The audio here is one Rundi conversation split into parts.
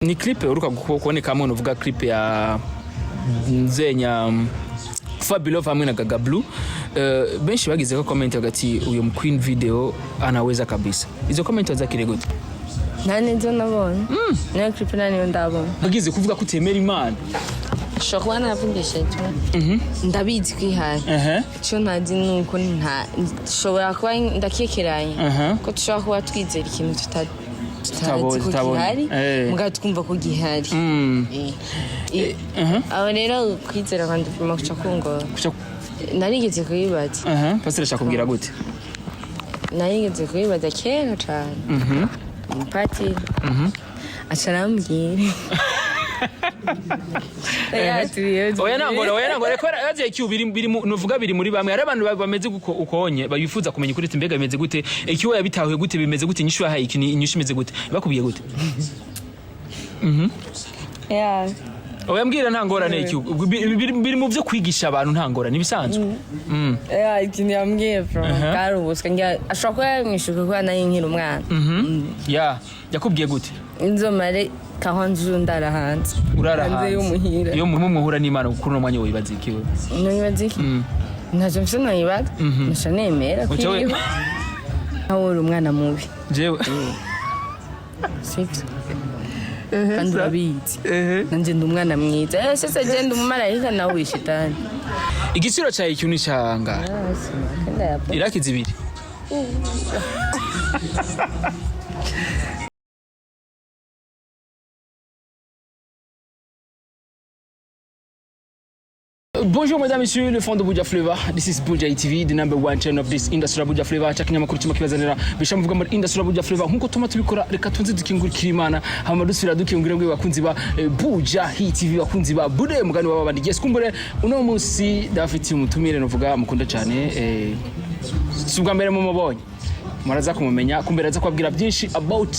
Ni clip uruka kuboneka hamwe uvuga clip ya nzenya Fabulous hamwe na Gaga Blue. Benshi bagize ko comment hagati uyu mu Queen video anaweza kabisa. Izo comment wazakire gute? Nani nzo nabonye. Na clip nani ndabona. Bagize kuvuga ko utemera Imana. Ushobora navugisha cyo. Ndabizi kwihari. Cyo ntazi nuko nshobora kuba ndakekeranye. Ko tushobora kuba twizera ikintu tutari gihari muga twumva ko gihari aba rero kwizera kandi pima kuca kungora narigeze kuyibaza pasire shakubwira gute narigeze kuyibaza kera cyane Padiri acarambwira oya nangora ko yaje cyo biri nuvuga biri muri bamwe ari abantu bameze ukonye bayifuza kumenya kuri timbega bimeze gute ikiwe yabitahuye gute bimeze gute inyishu yahaye ikini inyishu imeze gute bakubiye gute oya mbwira ntangora n'icyo biri mu byo kwigisha abantu ntangora nibisanzwe ikindi yambwiye bro karubuswe ngira ashobora yamwishuka ko nayinkira umwana yakubwiye gute inzomare kahonje ndara hanze hanze y'umuhira yo muhura n'Imana kuri no mwanya wibaza ikiwe nibaza iki ntaje mfite no yibaza nasha nemera kwiyo aho umwana mubi jewe six kandi urabizi nanje ndi umwana mwiza sese genda umumarayika nawe wishitani igiciro cyaye ikintu cyanga irakiza ibiri Bonjour mesdames et messieurs, le fond de Buja Flavor. This is Buja TV, the number one channel of this industry Buja Flavor. Chakinya makuru cyuma kibazanira bishamuvuga muri industry Buja Flavor nkuko tuma tubikora reka tunze dukingurikira Imana hama dusubira dukingurira bwe bakunzi ba Buja TV bakunzi ba Bude mugani wabandi giye skumbure uno munsi dafiti umutumire novuga mukunda cyane subwa mbere mu mubonye muraza kumumenya kumberaza kwabwira byinshi about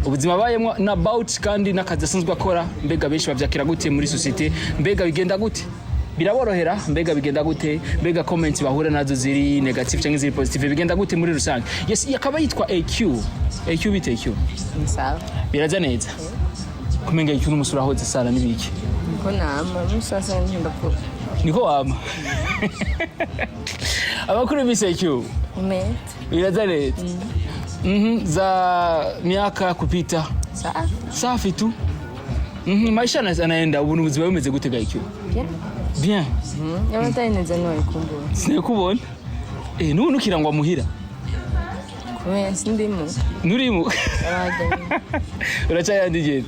ubuzima bayemo na about kandi nakazi asanzwe akora mbega benshi bavyakira gute muri society mbega bigenda gute biraborohera mbega bigenda gute mbega comments bahura nazo ziri negative cyangwa ziri positive bigenda gute muri rusange yes yakaba yitwa AQ bite AQ sawa biraza neza kumenga AQ n'umusura hoze sala nibiki niko nama musasa ndapfa niko wama abakuru bise AQ biraza neza za miaka kupita safi tu maisha yanaenda ubuntu buzima bumeze gute AQ bien yamataye neza no ikumbura sinekubona nunu kirangwa muhira kubera sindimo nurimo uracayandije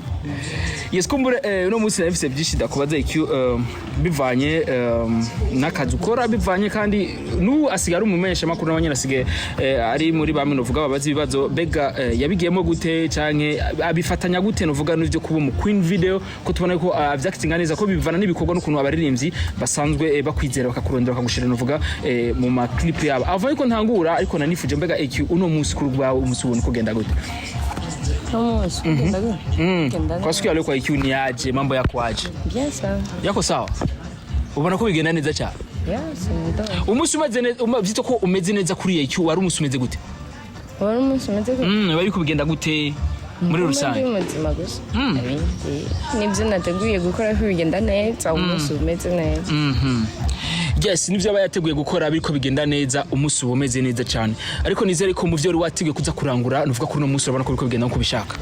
yes kumbure no musi nafise byinshi dakubaza IQ bivanye nakazi ukora bivanye kandi nu asigara umumesha makuru n'abanyana asige ari muri bamwe novuga babaza ibibazo bega yabigiyemo gute canke abifatanya gute novuga n'ivyo kuba mu Queen video ko tubona ko avyactinga neza ko bivana n'ibikorwa n'ukuntu abaririmbyi basanzwe bakwizera bakakurondera bakagushira novuga mu ma clip yabo avant ko ntangura ariko nanifuje mbega IQ uno musi kuri bwa umusi ubona kugenda gute kwa siku ya leo kwa IQ ni aje mambo yako aje yako sawa ubona ko bigenda neza cyane umusi umeze neza byito ko umeze neza kuri IQ wari umusi umeze gute wari umusi umeze gute bari kubigenda gute muri rusange nibyo nateguye gukora ko bigenda neza umusi umeze neza yes nivyo abayateguye gukora ariko bigenda neza umusi umeze neza cyane ariko nizere ko mu byo wateguye kuza kurangura nuvuga ko no musi urabona ko bigenda nko bishaka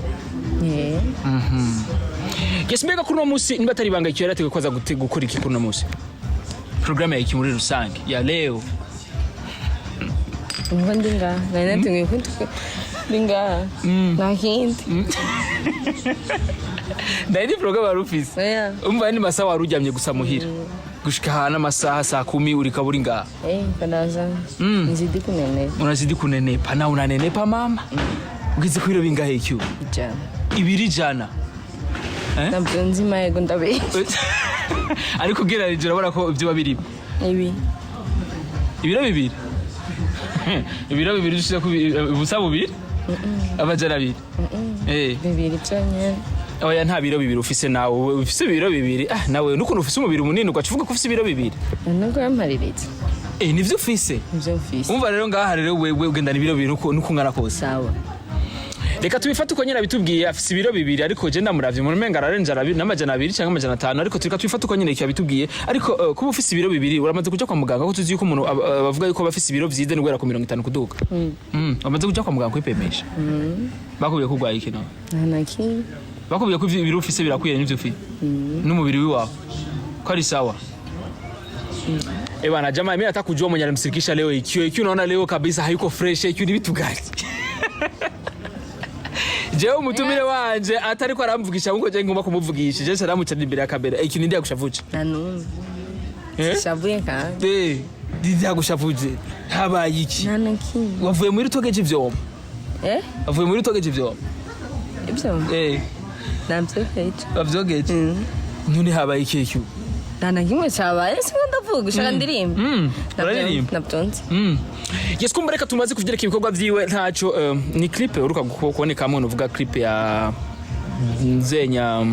yes mbega kuri no musi niba atari banga icyo yarateguye kwaza gukora iki kuri no musi programme ya iki muri rusange ya leo ndinga nateguye ndinga nakindi ndayidi programme warufise umva ni masaha warujyamye gusa muhira gushika hana amasaha saa 10 uri kaburi nga kanaza nzidi kunene unazidi kunenepa na unanenepa mama ugize kwiro bingahe icyo jana ibiri jana nabyo nzima yego ndabe ariko gerarije urabona ko ibyo babiri ibiro bibiri dushira ku busa bubiri abajana bibiri bibiri cyane oya nta biro bibiri ufise nawe ufise biro bibiri nawe nukuntu ufise umubiri munini ugacuvuga ko ufise biro bibiri nuko yampariritse nivyo ufise umva rero ngaha rero wewe ugenda ni biro bibiri nuko ngana kose sawa reka tubifate uko nyine bitubwiye afise ibiro bibiri ariko je ndamuravye mu menga ararenja n'amajana 2 cyangwa amajana 5 ariko tureka tubifate uko nyine bitubwiye ariko kuba ufise ibiro bibiri uramaze kuja kwa muganga ko tuzi yuko umuntu bavuga yuko bafise ibiro vyize n'ugera ku 50 kuduka bamaze kuja kwa muganga kwipemesha bakubwiye ko urwaye iki nawe naki bakubwiye ko ibiro ufise birakwiye n'ivyo ufite n'umubiri wiwawe ko ari sawa. Bana jamaa mimi nataka kujua mwenye alimsirikisha leo ikiwa unaona leo kabisa hayuko fresh ikiwa ni vitu gani? Je umutumire wanje atari ko aramvugisha ngo je ngomba kumuvugisha je saramucana imbere ya kamera ikintu ndi yagushavuje nanu shavuye ka ndi yagushavuje habaye iki nanaki wavuye muri togeje ivyo wavuye muri togeje ivyo namtsekeje bavyogeje none habaye iki cyo nanakimwe cyabaye singo ndavuga ushaka ndirimba nabyonze yes kumbe reka tumaze kuvyereka ibikorwa vyiwe ntaco ni clip uruka kuboneka hamwe uvuga clip ya nzenya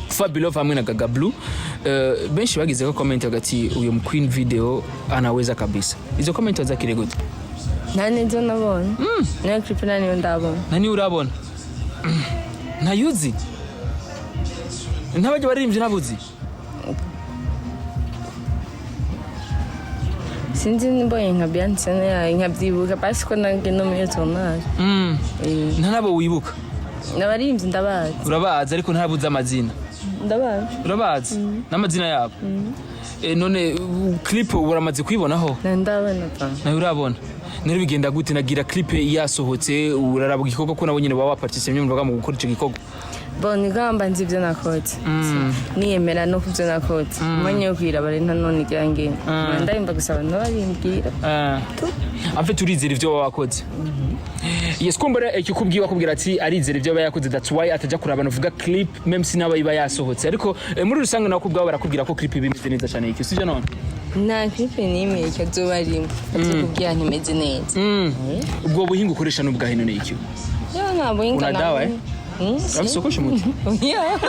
Fabulous hamwe na Gaga Blue benshi bagize ko comment hagati uyo mu Queen video anaweza kabisa izo comment wazakire gute nani nzo nabona na clip nani ndabona nani urabona ntayuzi ntabaje baririmbye nabuzi sinzi nimboye nka Beyonce nka byibuka basi ko nange no muri tournage ntanabo wibuka nabarimbye ndabazi urabazi ariko ntabuze amazina ndabazi urabazi n'amazina yabo none clip uramaze kwibonaho ndabona pa nayo urabona nari bigenda gute nagira clip yasohotse uraraba igikorwa ko nabo nyine baba participate mu mu gukora ico gikorwa boni gamba nzi ivyo nakoze niyemera no kuvyo nakoze manye kwiraba rero none igange ndayimba gusaba nabarimbwira afite urizera ivyo wakoze yes kumbere ikikubwiye akubwira ati arizera ivyo bayakoze that's why ataja kuraba novuga clip même si naba iba yasohotse ariko muri rusange nako kubwa barakubwira ko clip bimeze neza cyane iki sivyo none na clip nimwe cyo zobarimba tukubwira ntimeze neza ubwo buhinga ukoresha n'ubwahino n'iki yo ntabwo hinga nawe Amsokosha mutu. Yeah.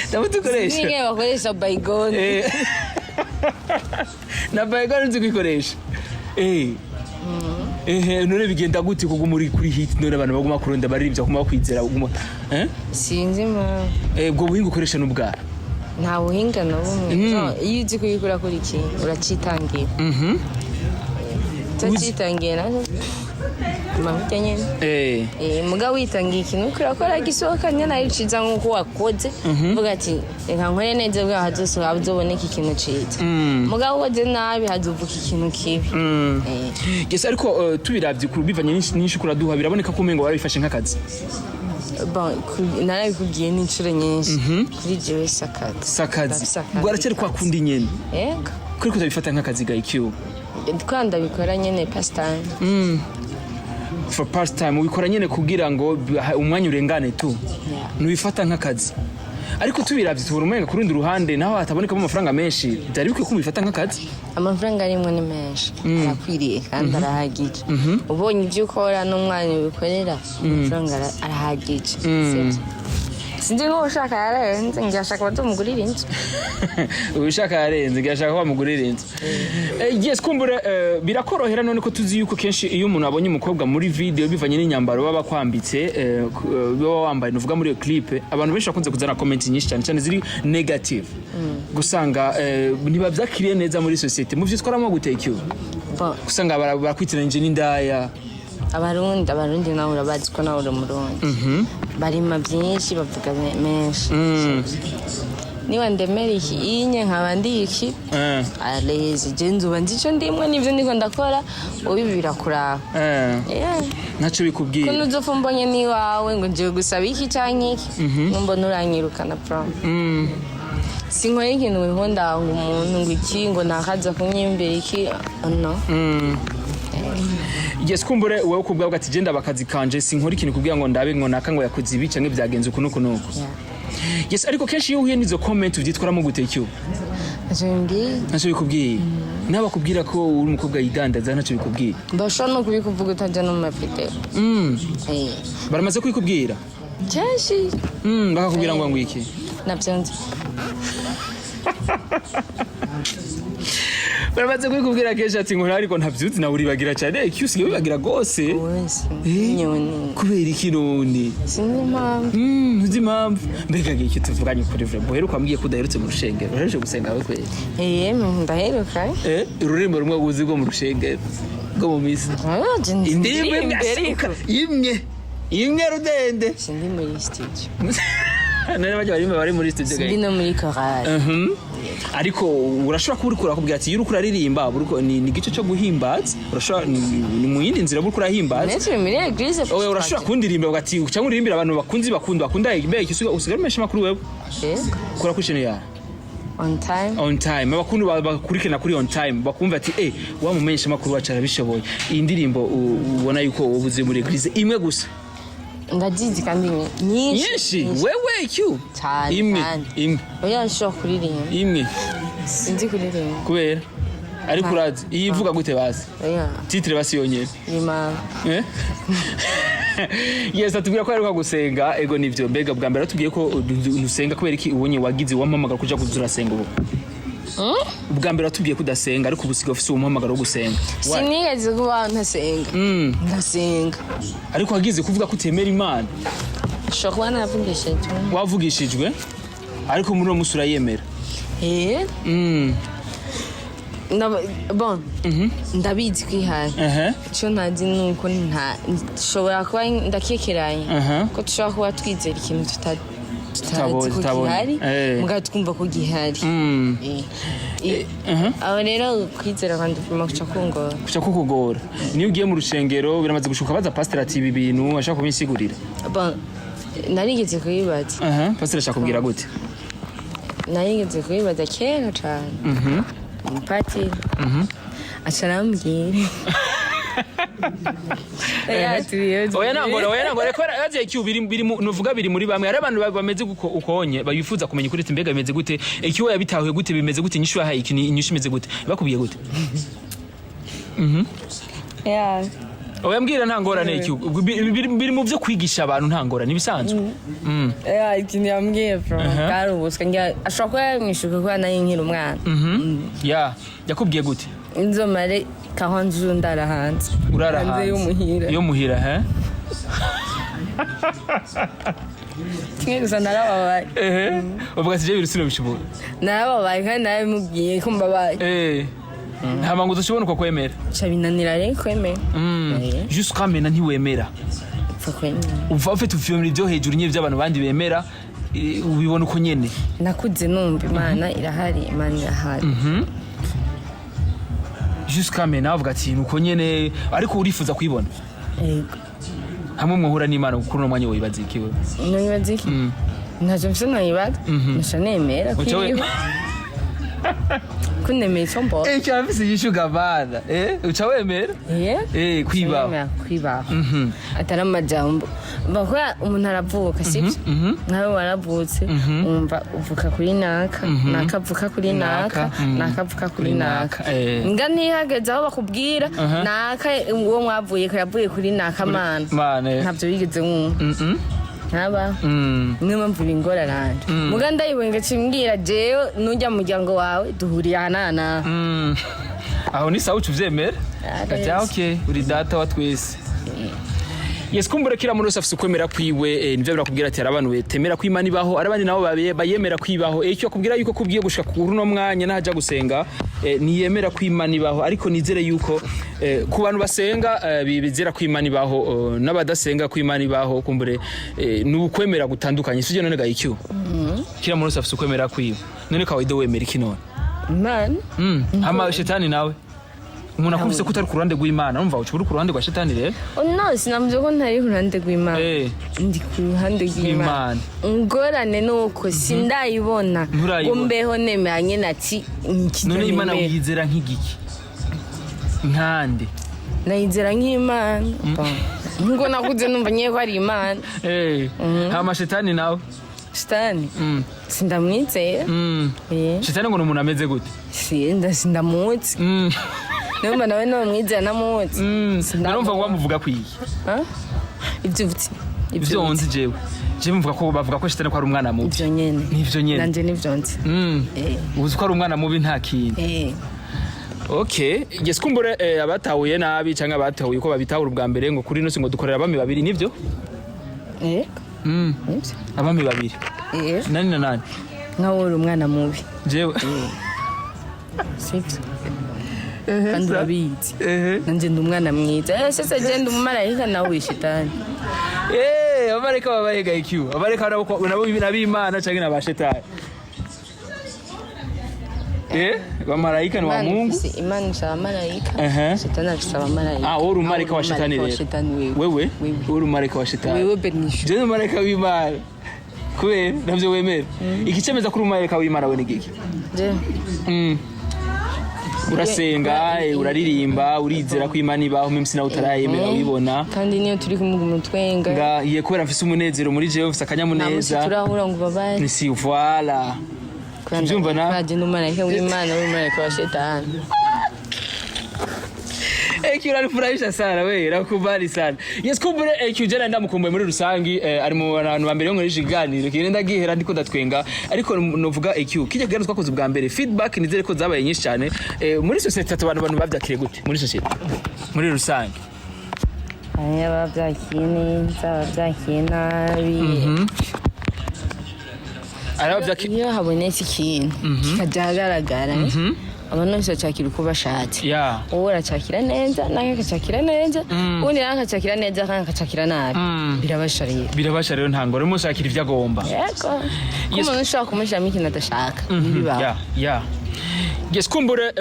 Ndabutu koresha. Ninge bakoresha bygone. Na bygone nzikikoresha. None bigenda gute kuko muri kuri hit none abantu baguma kuronda baririmbya kuma kwizera uguma. Sinzi ma. Ubwo buhinga ukoresha n'ubwa. Nta buhinga na bumwe. Iyo uzi kuyikora kuri iki uracitangira. Utacitangira nazo. Mabuke nyene muga witangiye ikintu kurakora gisohokanye nayo ciza nkuko wakoze vuga ati reka nkore neza bwa hazoso abuzoboneka ikintu ciza muga woze nabi hazovuka ikintu kibi yes ariko tubiravye kubivanye n'inshi kuraduha biraboneka ko umengo warabifashe nk'akazi bon narabikugiye n'incuro nyinshi kuri jewe sakazi bwarakere kwa kundi nyene yego kuri kutabifata nk'akazi gayikiyo twanda bikora nyene pastime for pastime ubikora nyene kugira ngo umwanya urengane tu nubifata nk'akazi ariko tubiravye tubura umenga kurundi ruhande naho hataboneka mu mafaranga menshi byari bikwiye kumubifata nk'akazi amafaranga arimwe ni menshi arakwiriye kandi arahagije ubonye ibyo ukora n'umwanya ubikorera amafaranga arahagije sinzi ngo ushaka yarenze ngashaka batumugurira inzu ubishaka yarenze ngashaka bamugurira inzu yes kumbura birakorohera none ko tuzi yuko kenshi iyo umuntu abonye umukobwa muri video bivanye n'inyambaro baba kwambitse baba wambaye nuvuga muri iyo clip abantu benshi bakunze kuzana comment nyinshi cyane ziri negative gusanga niba byakiriye neza muri society mu byo twaramo guteka iyo gusanga barakwitiranye n'indaya abarundi nawe urabazi ko nawe uri umurundi barima byinshi bavuga menshi niba ndemera iki inye nkaba ndi iki arezi genzuba nzico ndimwe nivyo ndiko ndakora ubibira kuraba naco bikubwiye ko nuzopfa mbonye ni wawe ngo ngiye gusaba iki canke iki mbona uranyirukana prom sinkoye ikintu wihonda ngo umuntu ngo iki ngo nakaza kunyimbira iki no yes kumbure wewe kubwa ati genda bakazi kanje sinkora ikintu kugira ngo ndabe ngo naka ngo yakoze ibi canke byagenze uko nuko yes ariko kenshi iyo uhuye nizo comment uvyitwaramo gutekyo naco bikubwiye naba kubwira ko uri umukobwa yidandaza naco bikubwiye basho no kubikuvuga utaje no mafite baramaze kwikubwira kenshi bakakubwira ngo ngwiki nabyonze Barabaze kubwira kesha ati ngo ariko ntavyuzi na uribagira cyane icyusiye wibagira gose. Kubera iki none? Nzi impamvu. Mbega iki tuvuganye kuri vre. Boheruka mbwiye kudaherutse mu rushengero. Uraje gusenga we kweli. Ndaheruka. Ururembo rumwe uzi rwo mu rushengero. Rwo mu misi. Indirimbo imwe rudende. Sindi muri studio. None bari muri studio gaye. Sindi no muri chorale. Ariko urashobora kuba urikura kubwira ati yurukura ririmba buriko ni gice cyo guhimbaza urashobora ni mu yindi nzira buriko urahimbaza Netse muri eglise oya urashobora kundirimba ugati cyangwa uririmbira abantu bakunzi bakunda mbere ikisuga usigara mesha makuru wewe kora kushene ya on time abakundu bakurikirana kuri on time bakumva ati wamumenyesha makuru wacara bishoboye iyi ndirimbo ubona yuko ubuze muri eglise imwe gusa ndajizi kandi nyinshi wewe cyo imwe oya nshobora kuririmba imwe sinzi kuririmba kubera ariko urazi iyi ivuga gute basi titre basi yonyene Imana Yes atubwira ko aheruka gusenga ego nivyo mbega bwa mbere atubwiye ko usenga kubera iki ubonye wagize wampamagara kuja kuzurasenga ubu bwa mbere atubwiye kudasenga ariko ubusiga ufise umuhamagaro wo gusenga sinigeze kuba ntasenga ndasenga ariko wagize kuvuga ko utemera Imana Ushobora navugishijwe wavugishijwe ariko muri uwo musura yemera bon ndabizi kwihari cyo ntazi nuko nshobora kuba ndakekeranye ko dushobora kuba twizera ikintu tutazi ko gihari mugabo twumva ko gihari aho rero kwizera kandi kuma kuca kukugora niyo ugiye mu rushengero biramaze gushuka baza pastor ati ibi bintu ashaka kubisigurira bon narigeze kubibaza pastor ashaka kubwira gute narigeze kubibaza kera cyane Padiri acarambwira oya nangora ko yaje cyo biri nuvuga biri muri bamwe ari abantu bameze ukonye bayifuza kumenya kuri mbega bimeze gute ikiwe yabitahuye gute bimeze gute nyishu yahaye inyishu imeze gute bakubiye gute oya mbwira ntangora n'iki biri mu byo kwigisha abantu ntangora nibisanzwe ikintu yambwiye bro karubuswe ngira ashobora kuba yamwishuka ko nayo nkiri umwana yakubwiye gute inzomare kahonje ndara hanze urara hanze yo muhira kimwe gusa narababaye uvuga ati je birusino bishobora narababaye kandi nawe mubwiye ko mbabaye nta mangu dushobora uko kwemera cabinanira rero kwemera juste kamena ntiwemera uva ufite ufiyomira ibyo hejuru nye by'abantu bandi bemera ubibona uko nyene nakuze numva Imana irahari Imana irahari juste kamena avuga ati nuko nyene ariko urifuza kwibona hamwe muhura n'Imana kuri no mwanya wibaza ikiwe nibaza iki ntaje mfite nibaza nasha nemera kwiyo kunemeye sombo cyafise yishuga bana uca wemera kwibaho ataramajambo bakora umuntu aravuka sibyo nawe waravutse umva uvuka kuri naka nakavuka kuri naka nakavuka kuri naka nga ntihageze aho bakubwira naka uwo mwavuye ko yavuye kuri naka mana ntabyo bigeze wumva Naba nimwe mvuye ingoraranje muga ndayibonye cimbwira jewe nujya muryango wawe duhuriye hanana aho ni sawa uvyemera ati okay uri data wa twese Yes kumbure kira muri afise kwemera kwiwe nivyo birakubwira ati arabantu betemera kwimana ibaho arabandi nabo bayemera kwibaho icyo akubwira yuko kubwiye gushika ku runo mwanya nahaja gusenga niyemera kwimana ibaho ariko nizere yuko ku bantu basenga bizera kwimana ibaho n'abadasenga kwimana ibaho kumbure n'ukwemera gutandukanye sije none gayicyo kira muri afise kwemera kwiwe none kawaide wemera iki none man hama shetani nawe umuntu akufise ko utari ku ruhande rw'Imana urumva ucubura ku ruhande rwa shetani rero no sinamuje ko ntari ku ruhande rw'Imana ndi ku ruhande rw'Imana ngorane nuko sindayibona ngo mbeho nemeranye nati none Imana uyizera nk'igiki nkande nayizera nk'Imana ngo nakuze numva ngiye ko ari Imana hama shetani nawe shetani sindamwizeye shetani ngo umuntu ameze gute sindamutse Numva nawe no mwizera namutse narumva ngo bamuvuga kwiyi ivyo onzi jewe mvuga ko bavuga ko shetani ko ari umwana mubi nivyo nyene nivyo nyene nanje nivyo nzi uzi ko ari umwana mubi nta kintu Okay, geskumbure abatahuye nabi canke abatahuye ko babitahura ubwa mbere ngo kuri no singo dukorera abami babiri nivyo? Abami babiri. Nani na nani? Nkawuri umwana mubi. Jewe. Sivyo. Kandi urabizi. Nanje ndi umwana mwiza. Sasa je ndi umumarayika nawe wishitani. Abareka babahiga IQ. Abareka nabo n'abimana canke n'abashetani. Bamarayika ni wa Mungu. Imana isaba marayika. Shetani akisaba marayika. Uri umarayika wa shetani rero. Wewe? Uri umarayika wa shetani. Wewe benisho. Je ni umarayika w'Imana. Kubera navyo wemera. Ikicemeza kuri umarayika w'Imana we ni giki? Je. Urasenga, uraririmba, urizera ko Imana ibaho memsi nawe utarayemera wibona. Kandi niyo turi kumuguma twenga. Iye kubera mfise umunezero muri jewe mfise akanyamuneza. Turahura ngo babaye. Ni si voilà. Byumva na? Baje n'umarayika w'Imana n'umarayika wa shetani. Unanifurahisha sana wewe, nakubali sana. Yes, kumbure jana ndamukumbuye muri rusangi ari mu bantu bambere ngo nishiganire kirenda gihera ndiko ndatwenga ariko novuga kijya gano twakoze ubwa mbere feedback nizere ko zabaye nyinshi cyane muri society abantu bavyakire gute muri society muri rusangi bavyakire neza bavyakire nabi iyo habonetse ikintu kikajagaragara abantu bose bacakira uko bashatse wowe uracakira neza nawe akacakira neza ubundi nawe akacakira neza kandi akacakira nabi birabasha rero ntango rero mushakira ivyo agomba yego umuntu ushaka kumushyiramo ikintu adashaka bibaho yes kumbure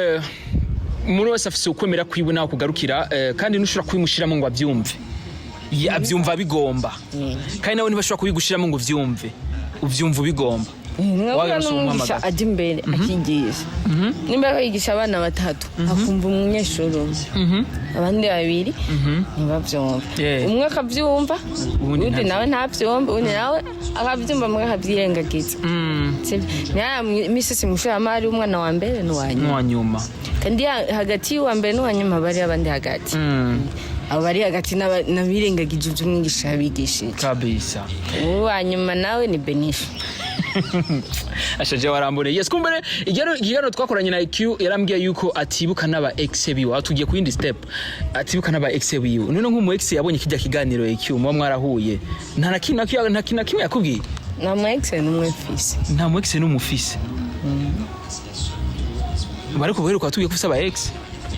umuntu wese afise ukwemera kwiwe nawe kugarukira kandi nushobora kubimushiramo ngo abyumve abyumva bigomba kandi nawe ntibashobora kubigushiramo ngo uvyumve bigomba Nwa n'umwigisha ajya imbere akigisha nimba yigisha abana batatu akumva umunyeshuri abandi babiri ntibavyumva umwe akavyumva undi nawe ntavyumva undi nawe akavyumva mwe akavyirengagiza misisi mushamari umwana wa mbere n'uwa nyuma kandi hagati y'uwa mbere n'uwa nyuma bari abandi hagati abo bari hagati n'abirengagije ivyo umwigisha yabigishije kabisa uwa nyuma nawe ni benisho ashaje warambure yes kumbere igero twakoranye na IQ yarambwiye yuko atibuka n'aba ex biwe atugiye ku yindi step atibuka n'aba ex biwe none nk'umu ex yabonye kijya kiganiro IQ mu mwarahuye nta nakina kimwe yakubwiye na mu ex n'umwe fise nta mu ex n'umufise bariko beruka atugiye kusaba ex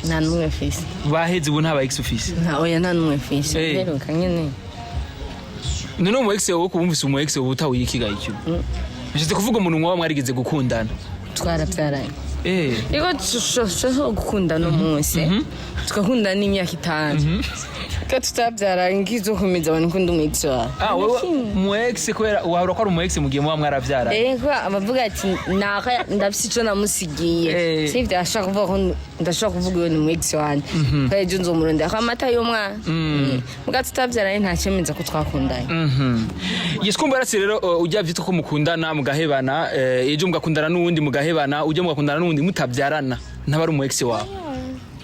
nta n'umwe fise baheze ubu nta ba ex ufise oya nta n'umwe fise beruka nyene none mu ex wo kubumvise umu ex wo utawiye ikiga IQ Nshyize kuvuga umuntu mwa mwarigeze gukundana twarabyaranye Ego tushobora gukundana umunsi tukakundana n'imyaka 5 Ka tutabyaranye ngizokomeza abantu kunda umwitsi wawe wewe mu ex kwera wahora ko ari mu ex mugiye mwa mwarabyaranye Ego abavuga ati naka ndafise ico namusigiye sivyo ashaka kuvuga ko ndashaka kuvuga iyo ni mu ex wanje kaje nzomurondera akamata y'umwana muga tutabyaranye nta cyemeza ko twakundanye Yeskumbara rero ujya vyitwa ko mukundana mugahebana ejo mugakundana n'uwundi mugahebana ujya mugakundana n'uwundi mutabyarana ntabari mu ex wawe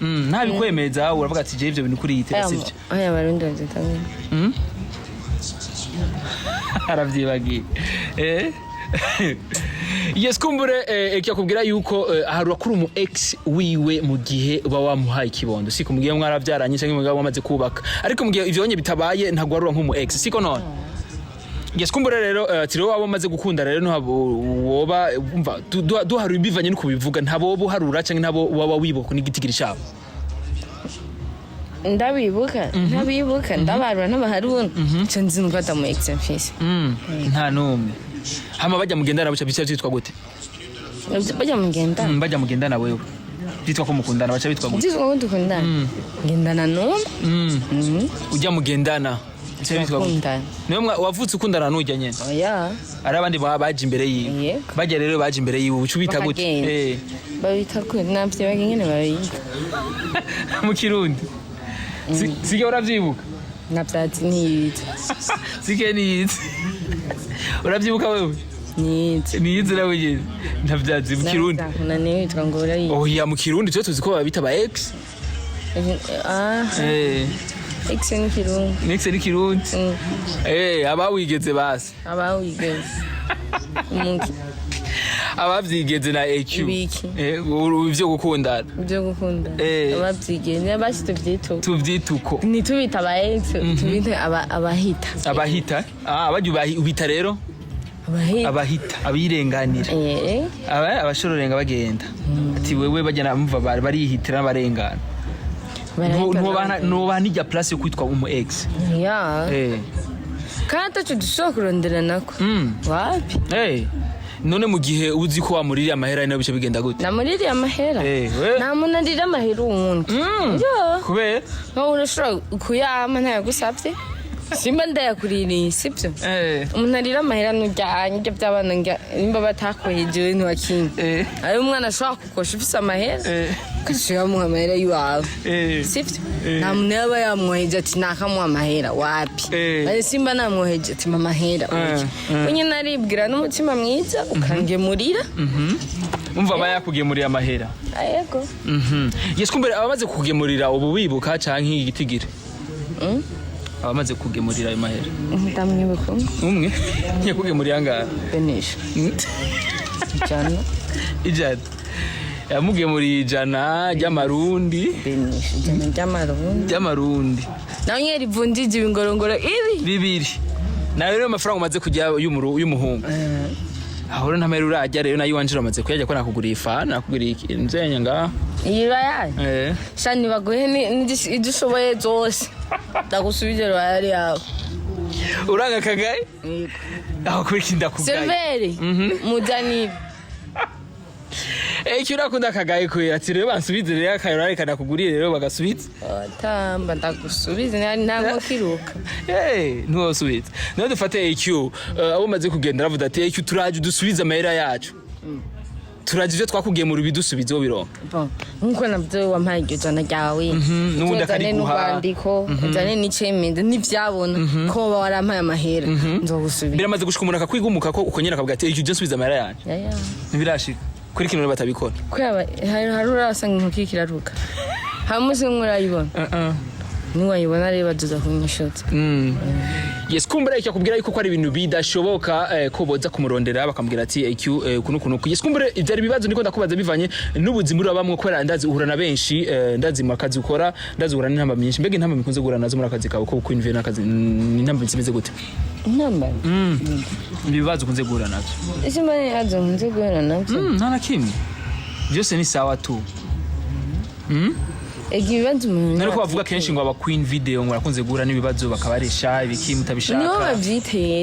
ntabikwemeza uravuga ati je ivyo bintu kuri yitera sivyo aya barundi bazitamwe aravyibagiye Yeskumbure ekyakubwira yuko aharura kuri umu ex wiwe mu gihe uba wamuhaye ikibondo siko mugiye mwarabyaranye cyangwa mugabo wamaze kubaka ariko mugihe ivyonye bitabaye ntagwarura nk'umu ex siko none Yeskumbure rero tiro wabo maze gukunda rero woba umva duharura ibivanye no kubivuga ntabo buharura cyangwa ntabo waba wibuka n'igitigiri cyabo ndabibuka ndabarura n'abaharuna cyo nzi ngo ata mu ex mfise nta numwe hama bajya mugendana buca bica byitwa gute bajya mugendana wewe byitwa ko mukundana baca bitwa gute byitwa ko dukundana ngendana no ujya mugendana niyo wavutse ukundana n'ujya nyene oya ari abandi baje imbere yiwe bajya rero baje imbere yiwe ucu bita gute babita ko navye bagengene babita mu kirundi sige uravyibuka navyati niyitse sige niyitse uravyibuka wewe niyitse nawe nyene navyazi mu kirundi nane witwa ngora yi oya mu kirundi cyo tuzi ko babita ba ex Ex ni Kirundi. Next ni Kirundi. Abawigeze basi. Abawigeze. Umuntu. Abavyigeze na EQ. Ivyo gukundana. Ivyo gukundana. Abavyigeze basi tuvyituko. Nitubita aba ex, tubite abahita. Abahita? Abajya ubita rero? Abahita abirenganira abashororenga bagenda ati wewe bajyana mva barihitira barengana no banijya place yo kwitwa umu ex kandi cyo dusokurondera nako wapi none mu gihe uzi ko wamuririye amahera nayo bice bigenda gute namuririye amahera nta muntu arira amahera uwundi kubera nko urashobora kuyama ntayagusabye simba ndayakuririye sibyo umuntu arira amahera n'ujyanye ibyo by'abana nimba batakwejewe ntiwakinga ari umwana ashobora kukosha ufise amahera ukashobora kumuha amahera y'iwawe sibyo nta muntu yaba yamwoheje ati nakamuha amahera wapi simba namwoheje ati mpa amahera nyine aribwira n'umutima mwiza ukangemurira umva bayakugemuriye amahera yego yeskumbere abamaze kugemurira ubu wibuka canke igitigire abamaze kugemurira ayo mahera ndamwibuka umwe yakugemuriye angahe benisha ijana yamugemuriye ijana ry'amarundi benisha ijana ry'amarundi nawe nyeri vundije ibingorongoro bibiri nawe rero amafaranga umaze kujya y'umuhungu ahora ntamera urajya rero nayo wanjira amaze kuyajya ko nakuguriye ifa nakuguriye inzenya ngaha iba yaye shani bagoye idushoboye zose ndagusubije rwari yawe uranga kagaye aho kuriki ndakugaye severi mujanib icyo urakunda kagaye ko ati rero bansubize rero akayora kana kuguriye rero bagasubiza tamba ndagusubize ntango kiruka ntusubize none dufate EQ abo maze kugenda ravuga ati EQ turaje dusubiza amahera yacu turaje ivyo twakugemura bidusubizeho bironka nkuko nabyo wampaye iryo jana ryawe n'ubundi akari guha n'ubandiko jane n'icemende n'ivyabona ko warampaye amahera nzogusubiza biramaze gushika umuntu akakwigumuka ko ukonyera akavuga ati EQ je nsubiza amahera yacu ntibirashika kuri kino batabikora kwaba hari urasanga inkoki kiraruka hamuze nk'urayibona niwayibona reba duza kunyishotse yes kumbere cyo kubwira yuko ari ibintu bidashoboka ko boza kumurondera bakambwira ati EQ kuno yes kumbere ibyari bibazo niko ndakubaza bivanye n'ubuzima uri bamwe ko ndazi uhura na benshi ndazi makazi ukora ndazi uhura n'intamba myinshi mbega intamba mikunze guhura nazo muri akazi kawe ko kwinvira n'akazi n'intamba zimeze gute intamba ibibazo kunze guhura nazo ese mbane yazo kunze guhura nazo nta na kimwe byose ni sawa tu ibibazo umuntu nari ko bavuga kenshi ngo aba queen video ngo arakunze guhura n'ibibazo bakabaresha ibiki mutabishaka niho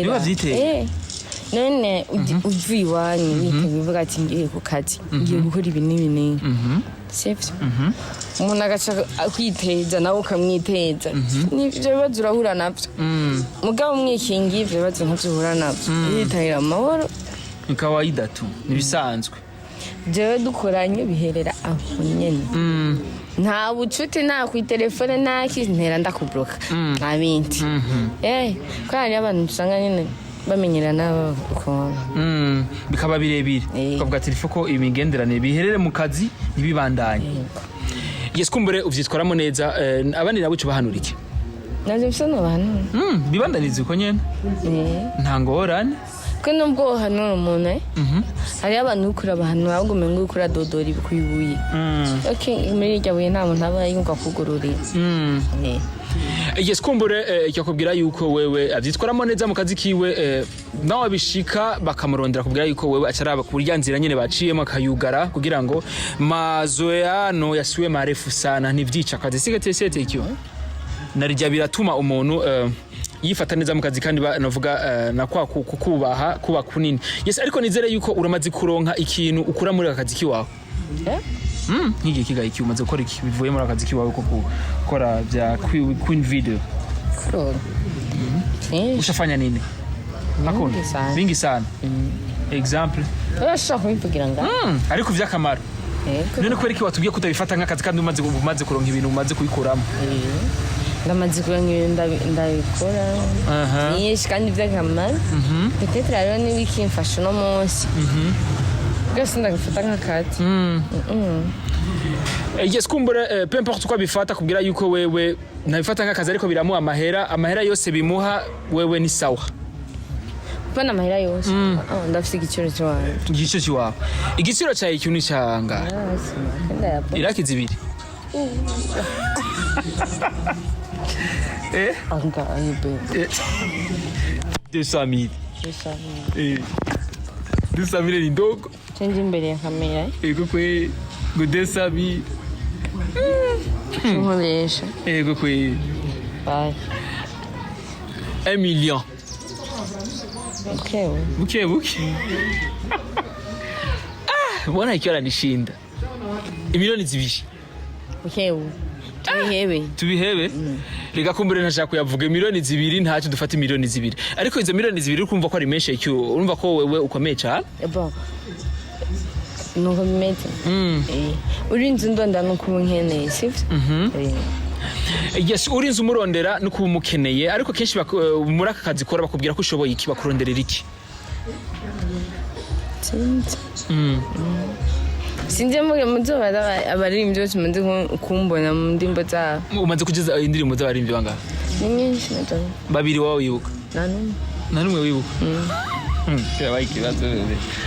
bavyitera none uvuye iwanyu bivuga ati ngiye ku kazi ngiye gukora ibi n'ibi sivyo umuntu agaca kwiteza nawe ukamwiteza n'ivyo bibazo urahura navyo mugabo umwikingi ivyo bibazo ntuhura navyo yitahira amahoro ni kawaida tu nibisanzwe jewe dukoranye biherera aho nyene nta bucuti nta ku telefone nta kintera ndakubloka nta bindi ko hari abantu usanga nyene bamenyerana ukona bikaba birebire ukavuga ati ko imigenderanire biherere mu kazi ntibibandanye yes kumbere uvyitwaramo neza abandi nabo cyo bahanurike navyo bisano abantu bibandanize uko nyene nta ngorane ko nubwo hano umuntu hari abantu ukura abantu ahubwo mengo ukura dodori bikuyibuye muri iryo buye nta muntu aba yumva kugururira yes kumbure cyakubwira yuko wewe avyitwaramo neza mu kazi kiwe nawe bishika bakamurondera kubwira yuko wewe acaraba ku buryanzira nyene baciyemo akayugara kugira ngo mazoeano yasuwe marefu sana ntivyica akazi sigatesete icyo narijya biratuma umuntu yifata neza mu kazi kandi navuga na kwa kukubaha kuba kunini yes ariko nizere yuko uramaze kuronka ikintu ukura muri akazi kiwawe nk'igihe kigaye iki umaze gukora iki bivuye muri akazi kiwawe ko gukora bya queen video ushafanya nini akunda bingi sana example urashaka kubivugira nga ariko vyakamaro none ko iki watubwiye kutabifata nk'akazi kandi umaze kuronka ibintu umaze kubikuramo ndamaze kuronka ibintu ndabikora nyinshi kandi vyakamaro peut-être rero ni wikimfasha no munsi Gasi ndagufata nk'akazi Yes kumbure peu importe quoi bifata kubwira yuko wewe nabifata nk'akazi ariko biramuha amahera yose bimuha wewe ni sawa. Pana amahera yose. Ndafise igiciro cy'abantu. Igiciro cy'iwawe. Igiciro cyawe ikintu cyanga. Iraki zibiri. Anga ayube. 200,000. 200,000 ni ndogo. Change imbere ya kamera. Ego kwe ngo 200,000. Nkoresha. Ego kwe. Bye. 1 million. Okay. Buke. Mbona ikiwa nishinda. Imilioni zibiri. Okay. Tubihebe. Rega kumbure ntashaka kuyavuga miliyoni zibiri ntacyo dufata miliyoni zibiri. Ariko izo miliyoni zibiri urumva ko ari menshi cyo urumva ko wewe ukomeye cyane. Bon. Nuko bimeze. Urinze ndonda no kubunkeneye sivyo? Yes, urinze umurondera no kubumukeneye ariko kenshi muri aka kazi kora bakubwira ko ushoboye iki bakuronderera iki. Sinje muzo abaririmbyi bose muze kumbona mu ndimbo za. Umaze kugeza indirimbo z'abaririmbyi banga? Ni nyinshi natone. Babiri wawe wibuka? Nanumwe wibuka. Cyabaye ikibazo.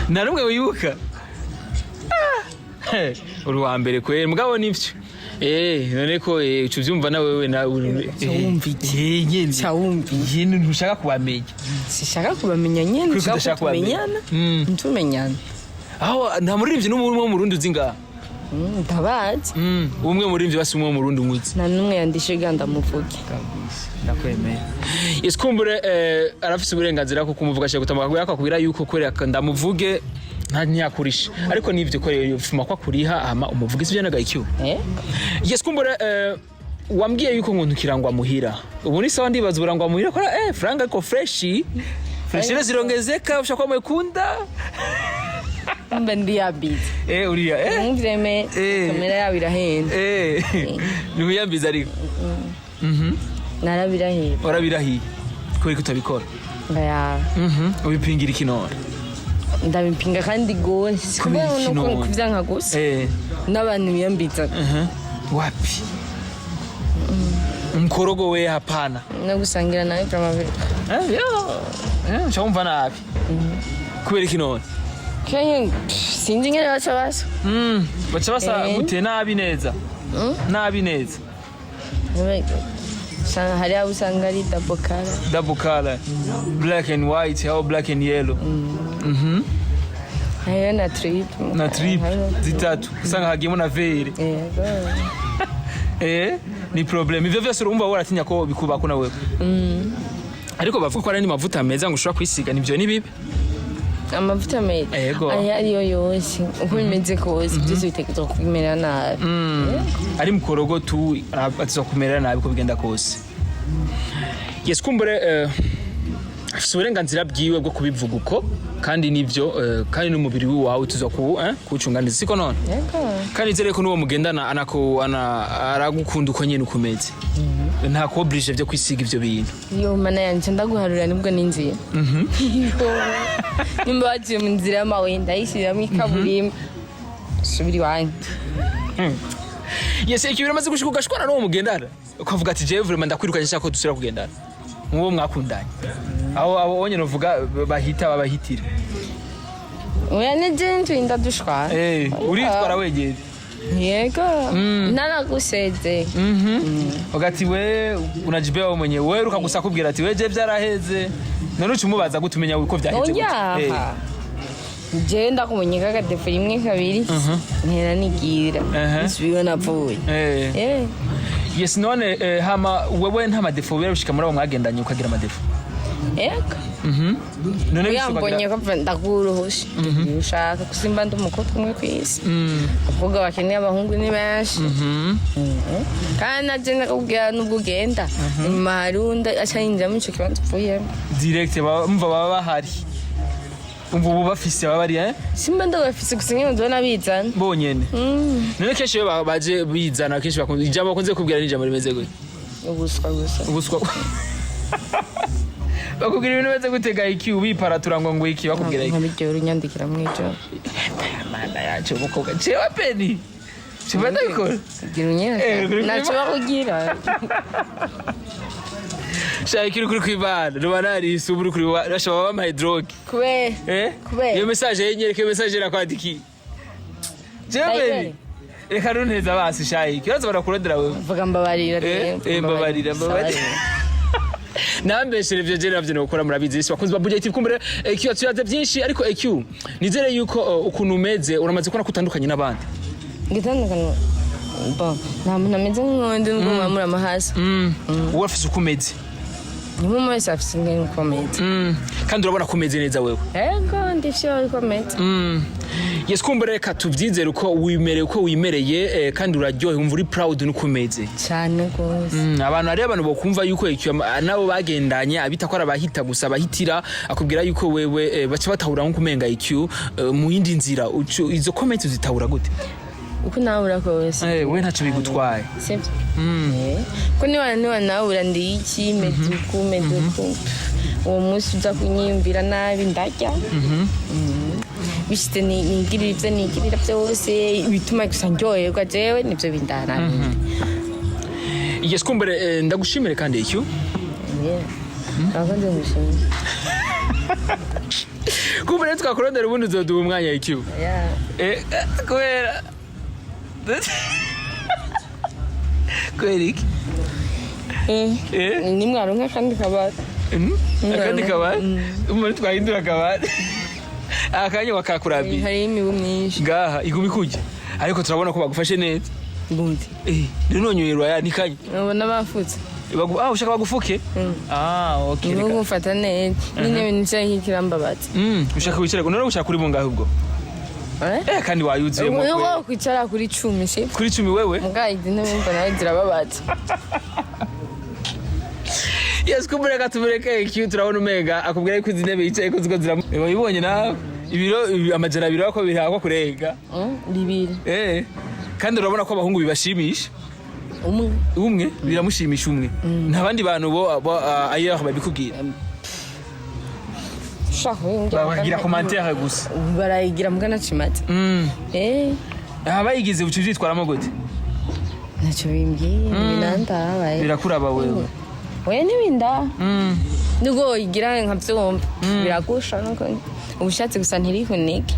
Nanumwe wibuka? Uri wa mbere kwera mugabo nivyo. None ko ucuvyumva na wewe na cyawumviye nyene. Cyawumviye ntushaka kubamenya. Sishaka kubamenya nyene, nshaka kumenyana. Ntumenyana. Aho nta muririmbyi n'umwe mu Burundi uzinga. Ndabazi. Umwe muririmbyi basi umwe mu Burundi umutsi. Na numwe yandishe ganda muvuge. Ndakwemeye. Yes kumbure arafise uburenganzira ko kumuvuga cyo gutamaga yakakubira yuko kwereka ndamuvuge nta ntiyakurisha ariko nivyo ko yofuma kwa kuriha ama umuvugizi byo nagayikiyo. Yes kumbure wambwiye yuko nkuntu kirangwa muhira. Ubu ni sawa ndibaza burangwa muhira ko franga ko freshi. Freshi zirongezeka ushaka mwekunda. Mbendi yabizi. Uriya Mumvreme kamera yawe irahenda. Ni yambiza ariko. Narabirahiye. Warabirahiye. Kuri kutabikora. Ngaya. Ubipingira ikinora. Ndabipinga kandi gose. Kubera nuko kuvyanka gose. N'abantu biyambiza. Wapi? Mkorogo we hapana. Nagusangira nawe pramavera. Chumva nabi. Kubera ikinora. Kenye sinzi ngene bacabasa. Bacabasa gute nabi neza. Nabi neza. Sanga hari abusanga ari double color. Black and white or black and yellow. Hayo na trip. Na trip zitatu. Sanga hagiyemo na vere. Ni problem. Ivyo vyose urumva waratinya ko bikubako na wewe. Ariko bavuga ko ari ni mavuta meza ngo ushobora kwisiga nivyo ni bibi. Amavuta meza. Ariyo yose uko bimeze kose byose bitegetswe kumera nabi. Ari mukorogo tu atzo kumera nabi ko bigenda kose. Yes kumbure afise uburenganzira bwiwe bwo kubivuga uko kandi nivyo kandi n'umubiri wawe tuzo kucunganiza siko none. Kandi zere ko nuwo mugendana aragukunda uko nyene ukomeze. Nta ko oblige byo kwisiga ivyo bintu. Yo mana yanje ndaguharura nibwo ninziye. Nimba wagiye mu nzira y'amawenda yishyiramo ikaburimbo subiri wanyu. Yes ikibira maze gushika ugashwana n'uwo mugendana ukavuga ati je vraiment ndakwirukanye cyako dusira kugendana muwo mwakundanye abo onye novuga bahita babahitira. Oya ne je ndadushwa. Uritwara wegeze. Yego. Naraguseze. Ugati we unajibewa mwenye we ruka gusa kubwira ati weje byaraheze. None ucumubaza gutumenya uko byaheze gute. Je ndakumenyeka ka defo rimwe kabiri. Ntera nigira. Isubiwe navuye. Yes none hama wewe nta madefo bera ushika muri abo mwagendanye ukagira madefo. Eka. None yambonye ko ndakuruhusha. Ushaka kusimba ndumukotwe mwe kwisi. Avuga bakeneye abahungu ni benshi. Kandi agenda kubwira nubwo ugenda. Marunda acayinja mu cyo kibanza pfuyemo. Direct bumva baba bahari. Umva ubu bafise baba bari Simba ndabafise gusinya ndona bizana. Bonyene. None kenshi baje bizana kenshi bakunze ijambo bakunze kubwira n'ijambo rimeze gute. Ubuswa. Bakubwira ibintu beze gutega iki ubiparatura ngo iki bakubwira iki. Nkabijyo unyandikira mwijo. Mana yacu mukobwa cewa peni. Siba ndabikora. Nacho bakugira. Shakira kuri kwibana. Rubanari isuburu kuri bashaba bamaye drogue. Kube. Iyo message yenyereke message rakwandiki. Jebe. Reka runteza basi shayi. Kibazo barakurondera wewe. Vuga mbabarira. Mbabarira. Nambeshere ivyo je navyo nokora murabizi isi bakunzi ba Budget TV kumbere EQ tuyaze byinshi ariko EQ nizere yuko ukuntu umeze uramaze kubona kutandukanye n'abandi. Gitandukanye. Bon, nta meze nk'undi ngo mwamura amahasa. Uwo afise ukumeze. Ni mu mwese afise nk'ukomeze. Kandi urabona kumeze neza wewe. Ego ndivyo ukomeze. Yes kumbere reka tuvyizere uko wimereye kandi uraryohe umva uri proud n'ukumeze. Cyane gose. Abantu ari abantu bokumva yuko EQ nabo bagendanye abita ko arabahita gusa bahitira akubwira yuko wewe baca batahura nko kumenga EQ mu yindi nzira izo comment zitahura gute? Uko nawe kose. We ntacyo bigutwaye. Sivyo. Ko niba nawe ndi iki meduku. Uwo munsi uza kunyiyumvira nabi ndarya. Bishite nigirira byose bituma gusa ndyoherwa jewe nivyo bindana. Yes kumbere ndagushimire kandi EQ. Abakunze gushimira. Kumbere twakurondera ubundi uzoduha umwanya EQ. Kubera Kweriki? Ni mwaronka kandi kabati. Akandi kabati? Umuri twahindura kabati. Akanya wakakurabi. Hari imibu myinshi. Ngaha igumi kujya. Ariko turabona ko bagufashe neza. Bundi. Nonyoyerwa ya nikanye. Ubona bafutse. Ushaka bagufuke? Okay. Ni gufata neza. Nyine nicaye nk'ikirambabatsi. Ushaka wicara none ushaka kuri bungahe ubwo? Kandi wayuzuye mu kwe. Uwo kwicara kuri 10 se. Kuri 10 wewe? Mugaide n'umva nawe zirababatse. Yes kumureka tumureke EQ turabona umega akubwira ko izintebe yicaye ko ziko ziramu. Wabibonye nawe? Ibiro amajana abiro ko birako kurenga. Bibiri. Kandi urabona ko abahungu bibashimisha. Umwe biramushimisha umwe. Ntabandi bantu bo ayo babikubwira. Bagira commentaire gusa. Barayigira mugana cimate. Abayigize ucuzitwaramo gute? Nacho bimbwiye binanda abaye. Birakuraba wewe. Oya nibinda. Nugo igira nkavyumva. Biragusha nuko ubushatse gusa ntirihunike.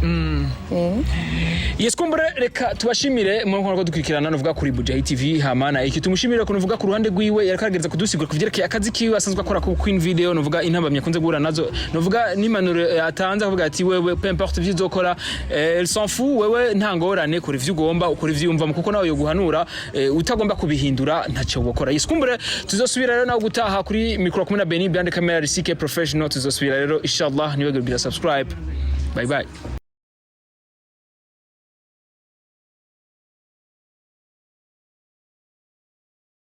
Yes kumbere reka tubashimire mu nkono dukurikirana novuga kuri Budget TV hamana iki tumushimire ko novuga ku ruhande rwiwe yarakagereza kudusigura kuvyerekeye akazi kiwe asanzwe akora ku Queen Video novuga intambamye kunze guhura nazo novuga n'impanuro atanze avuga ati wewe peu importe vyizokora elle s'en fout wewe ntangorane kuri vyugomba ukuri vyumva kuko nawe yo guhanura utagomba kubihindura ntacyo gukora. Yes kumbere tuzosubira rero nawo gutaha kuri micro kumwe na Beni behind camera CK professional tuzosubira rero inshallah niwe gubira subscribe. Bye bye.